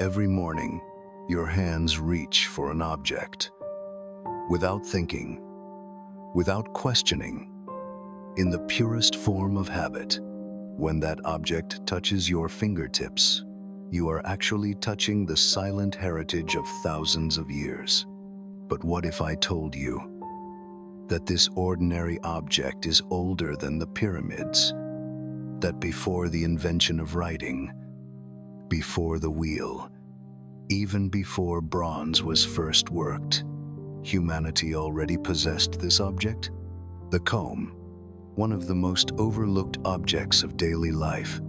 Every morning, your hands reach for an object, without thinking, without questioning, in the purest form of habit. When that object touches your fingertips, you are actually touching the silent heritage of thousands of years. But what if I told you that this ordinary object is older than the pyramids, that before the invention of writing, before the wheel, even before bronze was first worked, humanity already possessed this object? The comb, one of the most overlooked objects of daily life.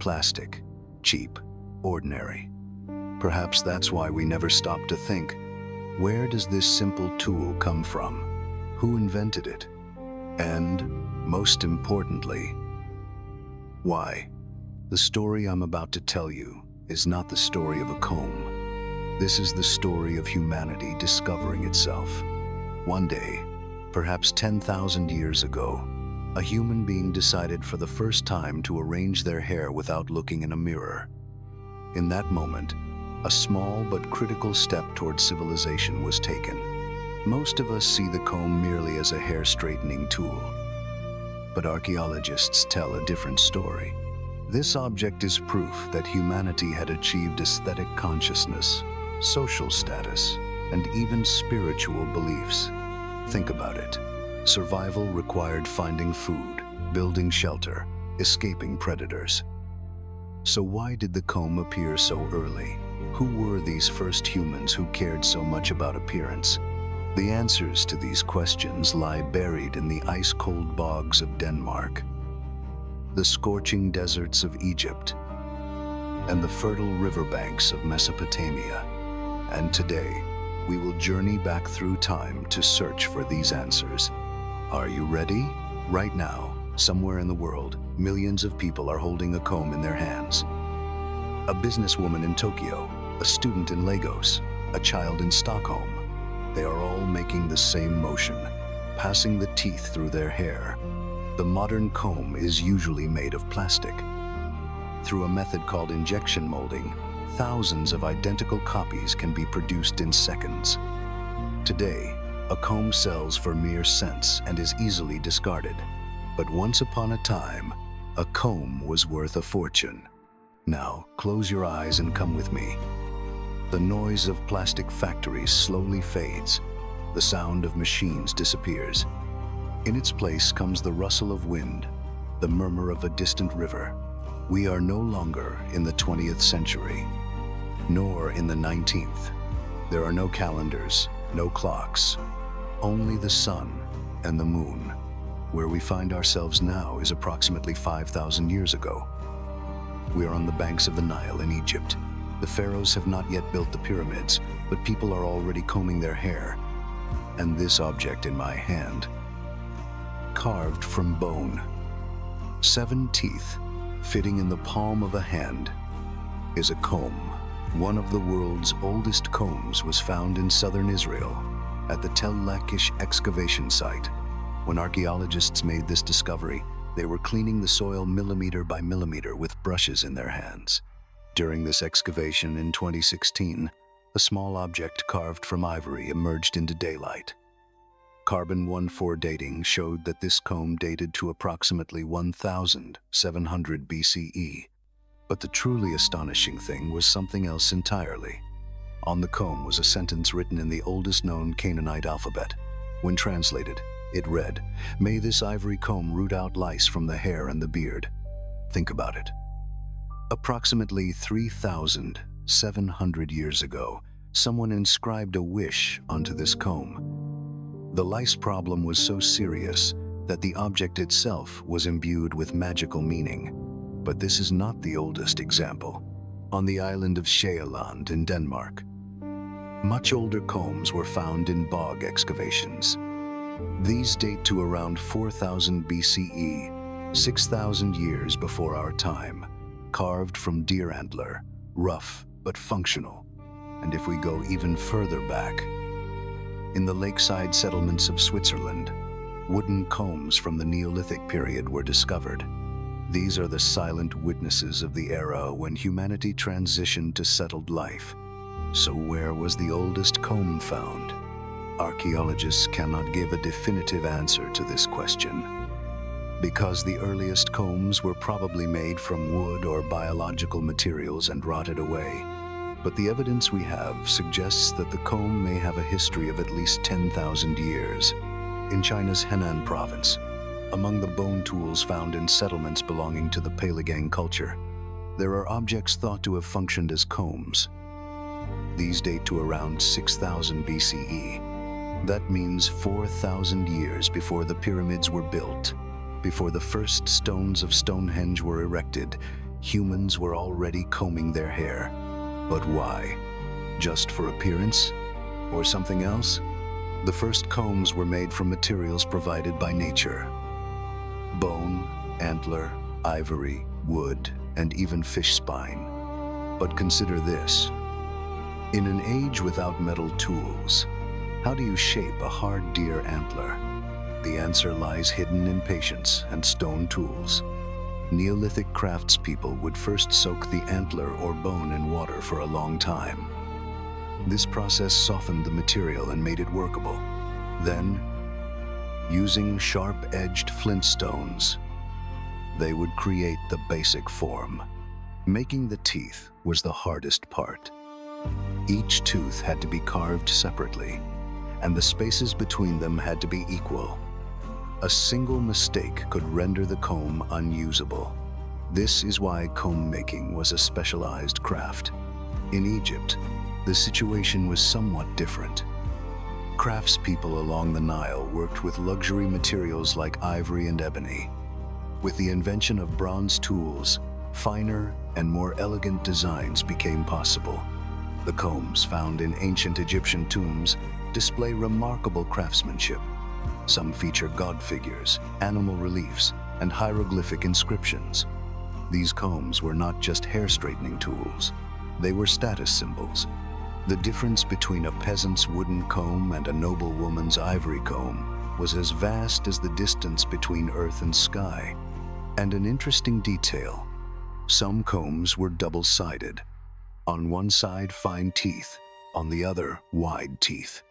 Plastic, cheap, ordinary. Perhaps that's why we never stop to think, where does this simple tool come from? Who invented it? And, most importantly, why? The story I'm about to tell you is not the story of a comb. This is the story of humanity discovering itself. One day, perhaps 10,000 years ago, a human being decided for the first time to arrange their hair without looking in a mirror. In that moment, a small but critical step towards civilization was taken. Most of us see the comb merely as a hair straightening tool, but archaeologists tell a different story. This object is proof that humanity had achieved aesthetic consciousness, social status, and even spiritual beliefs. Think about it. Survival required finding food, building shelter, escaping predators. So why did the comb appear so early? Who were these first humans who cared so much about appearance? The answers to these questions lie buried in the ice-cold bogs of Denmark, the scorching deserts of Egypt, and the fertile riverbanks of Mesopotamia. And today, we will journey back through time to search for these answers. Are you ready? Right now, somewhere in the world, millions of people are holding a comb in their hands. A businesswoman in Tokyo, a student in Lagos, a child in Stockholm. They are all making the same motion, passing the teeth through their hair. The modern comb is usually made of plastic. Through a method called injection molding, thousands of identical copies can be produced in seconds. Today, a comb sells for mere cents and is easily discarded. But once upon a time, a comb was worth a fortune. Now, close your eyes and come with me. The noise of plastic factories slowly fades. The sound of machines disappears. In its place comes the rustle of wind, the murmur of a distant river. We are no longer in the 20th century, nor in the 19th. There are no calendars, no clocks, only the sun and the moon. Where we find ourselves now is approximately 5,000 years ago. We are on the banks of the Nile in Egypt. The pharaohs have not yet built the pyramids, but people are already combing their hair. And this object in my hand, carved from bone, 7 teeth fitting in the palm of a hand, is a comb. One of the world's oldest combs was found in southern Israel at the Tel Lachish excavation site. When archaeologists made this discovery, they were cleaning the soil millimeter by millimeter with brushes in their hands. During this excavation in 2016, a small object carved from ivory emerged into daylight. Carbon-14 dating showed that this comb dated to approximately 1,700 BCE. But the truly astonishing thing was something else entirely. On the comb was a sentence written in the oldest known Canaanite alphabet. When translated, it read, "May this ivory comb root out lice from the hair and the beard." Think about it. Approximately 3,700 years ago, someone inscribed a wish onto this comb. The lice problem was so serious that the object itself was imbued with magical meaning. But this is not the oldest example. On the island of Sjælland in Denmark, much older combs were found in bog excavations. These date to around 4,000 BCE, 6,000 years before our time, carved from deer antler, rough but functional. And if we go even further back, in the lakeside settlements of Switzerland, wooden combs from the Neolithic period were discovered. These are the silent witnesses of the era when humanity transitioned to settled life. So where was the oldest comb found? Archaeologists cannot give a definitive answer to this question. Because the earliest combs were probably made from wood or biological materials and rotted away. But the evidence we have suggests that the comb may have a history of at least 10,000 years. In China's Henan province, among the bone tools found in settlements belonging to the Paleogang culture, there are objects thought to have functioned as combs. These date to around 6000 BCE. That means 4,000 years before the pyramids were built. Before the first stones of Stonehenge were erected, humans were already combing their hair. But why? Just for appearance? Or something else? The first combs were made from materials provided by nature. Bone, antler, ivory, wood, and even fish spine. But consider this. In an age without metal tools, how do you shape a hard deer antler? The answer lies hidden in patience and stone tools. Neolithic craftspeople would first soak the antler or bone in water for a long time. This process softened the material and made it workable. Then, using sharp-edged flint stones, they would create the basic form. Making the teeth was the hardest part. Each tooth had to be carved separately, and the spaces between them had to be equal. A single mistake could render the comb unusable. This is why comb making was a specialized craft. In Egypt, the situation was somewhat different. Craftspeople along the Nile worked with luxury materials like ivory and ebony. With the invention of bronze tools, finer and more elegant designs became possible. The combs found in ancient Egyptian tombs display remarkable craftsmanship. Some feature god figures, animal reliefs, and hieroglyphic inscriptions. These combs were not just hair straightening tools, they were status symbols. The difference between a peasant's wooden comb and a noblewoman's ivory comb was as vast as the distance between earth and sky. And an interesting detail, some combs were double-sided. On one side, fine teeth, on the other, wide teeth.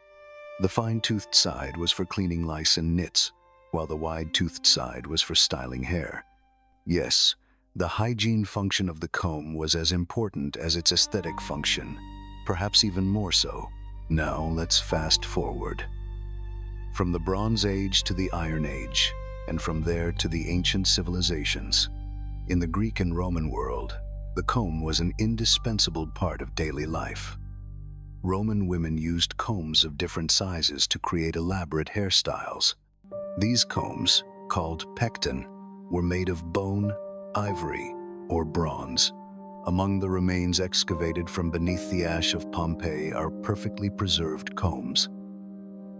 The fine-toothed side was for cleaning lice and nits, while the wide-toothed side was for styling hair. Yes, the hygiene function of the comb was as important as its aesthetic function, perhaps even more so. Now let's fast forward. From the Bronze Age to the Iron Age, and from there to the ancient civilizations. In the Greek and Roman world, the comb was an indispensable part of daily life. Roman women used combs of different sizes to create elaborate hairstyles. These combs, called pecten, were made of bone, ivory, or bronze. Among the remains excavated from beneath the ash of Pompeii are perfectly preserved combs.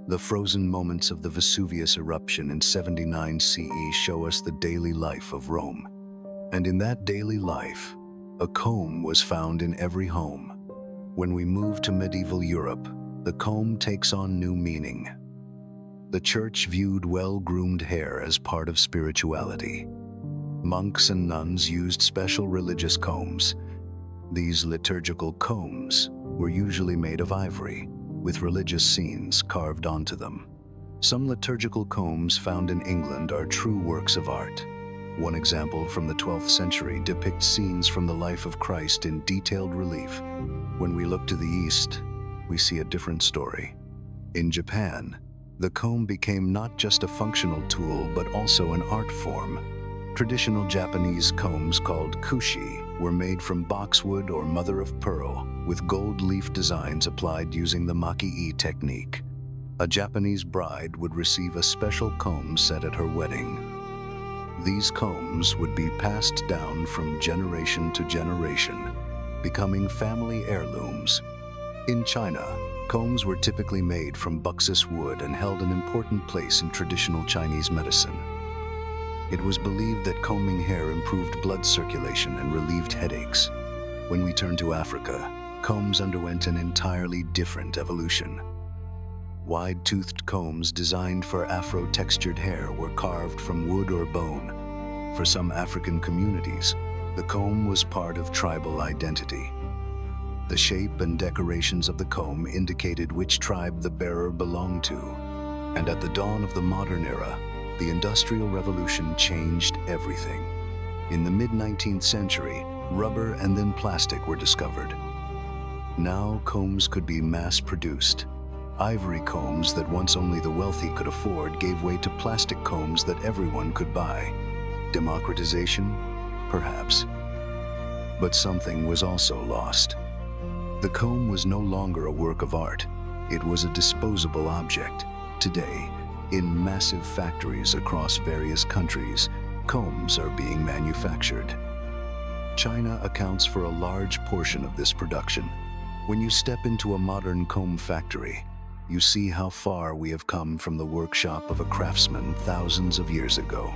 The frozen moments of the Vesuvius eruption in 79 CE show us the daily life of Rome. And in that daily life, a comb was found in every home. When we move to medieval Europe, the comb takes on new meaning. The church viewed well-groomed hair as part of spirituality. Monks and nuns used special religious combs. These liturgical combs were usually made of ivory, with religious scenes carved onto them. Some liturgical combs found in England are true works of art. One example from the 12th century depicts scenes from the life of Christ in detailed relief. When we look to the east, we see a different story. In Japan, the comb became not just a functional tool, but also an art form. Traditional Japanese combs called kushi were made from boxwood or mother of pearl, with gold leaf designs applied using the maki-e technique. A Japanese bride would receive a special comb set at her wedding. These combs would be passed down from generation to generation, becoming family heirlooms. In China, combs were typically made from buxus wood and held an important place in traditional Chinese medicine. It was believed that combing hair improved blood circulation and relieved headaches. When we turn to Africa, combs underwent an entirely different evolution. Wide-toothed combs designed for afro-textured hair were carved from wood or bone. For some African communities, the comb was part of tribal identity. The shape and decorations of the comb indicated which tribe the bearer belonged to. And at the dawn of the modern era, the Industrial Revolution changed everything. In the mid-19th century, rubber and then plastic were discovered. Now combs could be mass-produced. Ivory combs that once only the wealthy could afford gave way to plastic combs that everyone could buy. Democratization? Perhaps. But something was also lost. The comb was no longer a work of art. It was a disposable object. Today, in massive factories across various countries, combs are being manufactured. China accounts for a large portion of this production. When you step into a modern comb factory, you see how far we have come from the workshop of a craftsman thousands of years ago.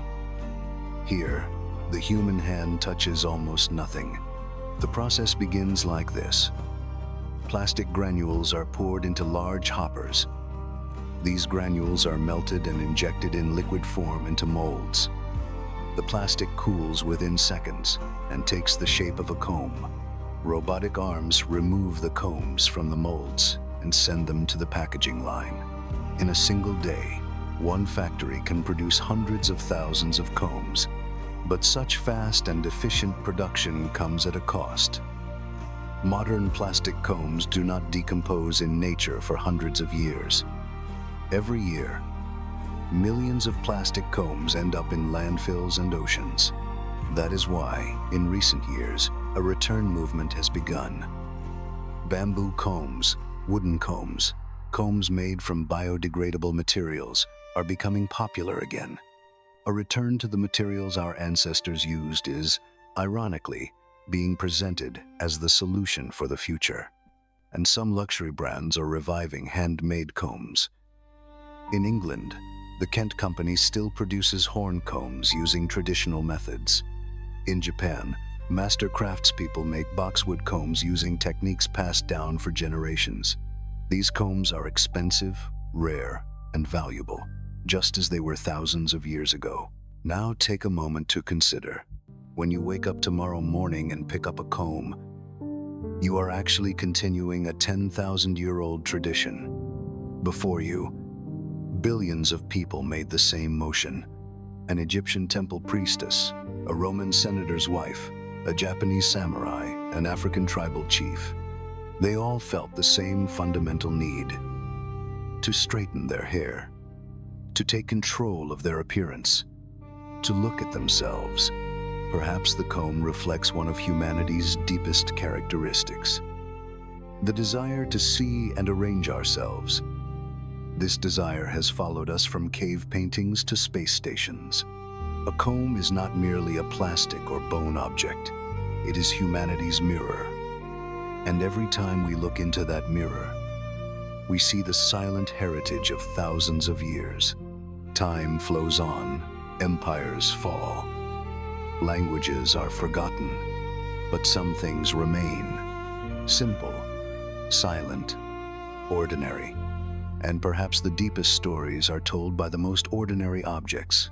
Here, the human hand touches almost nothing. The process begins like this. Plastic granules are poured into large hoppers. These granules are melted and injected in liquid form into molds. The plastic cools within seconds and takes the shape of a comb. Robotic arms remove the combs from the molds and send them to the packaging line. In a single day, one factory can produce hundreds of thousands of combs, but such fast and efficient production comes at a cost. Modern plastic combs do not decompose in nature for hundreds of years. Every year, millions of plastic combs end up in landfills and oceans. That is why, in recent years, a return movement has begun. Bamboo combs, wooden combs, combs made from biodegradable materials are becoming popular again. A return to the materials our ancestors used is, ironically, being presented as the solution for the future. And some luxury brands are reviving handmade combs. In England, the Kent Company still produces horn combs using traditional methods. In Japan, master craftspeople make boxwood combs using techniques passed down for generations. These combs are expensive, rare, and valuable, just as they were thousands of years ago. Now take a moment to consider. When you wake up tomorrow morning and pick up a comb, you are actually continuing a 10,000-year-old tradition. Before you, billions of people made the same motion. An Egyptian temple priestess, a Roman senator's wife, a Japanese samurai, an African tribal chief. They all felt the same fundamental need: to straighten their hair, to take control of their appearance, to look at themselves. Perhaps the comb reflects one of humanity's deepest characteristics: the desire to see and arrange ourselves. This desire has followed us from cave paintings to space stations. A comb is not merely a plastic or bone object. It is humanity's mirror. And every time we look into that mirror, we see the silent heritage of thousands of years. Time flows on, empires fall. Languages are forgotten, but some things remain. Simple, silent, ordinary. And perhaps the deepest stories are told by the most ordinary objects.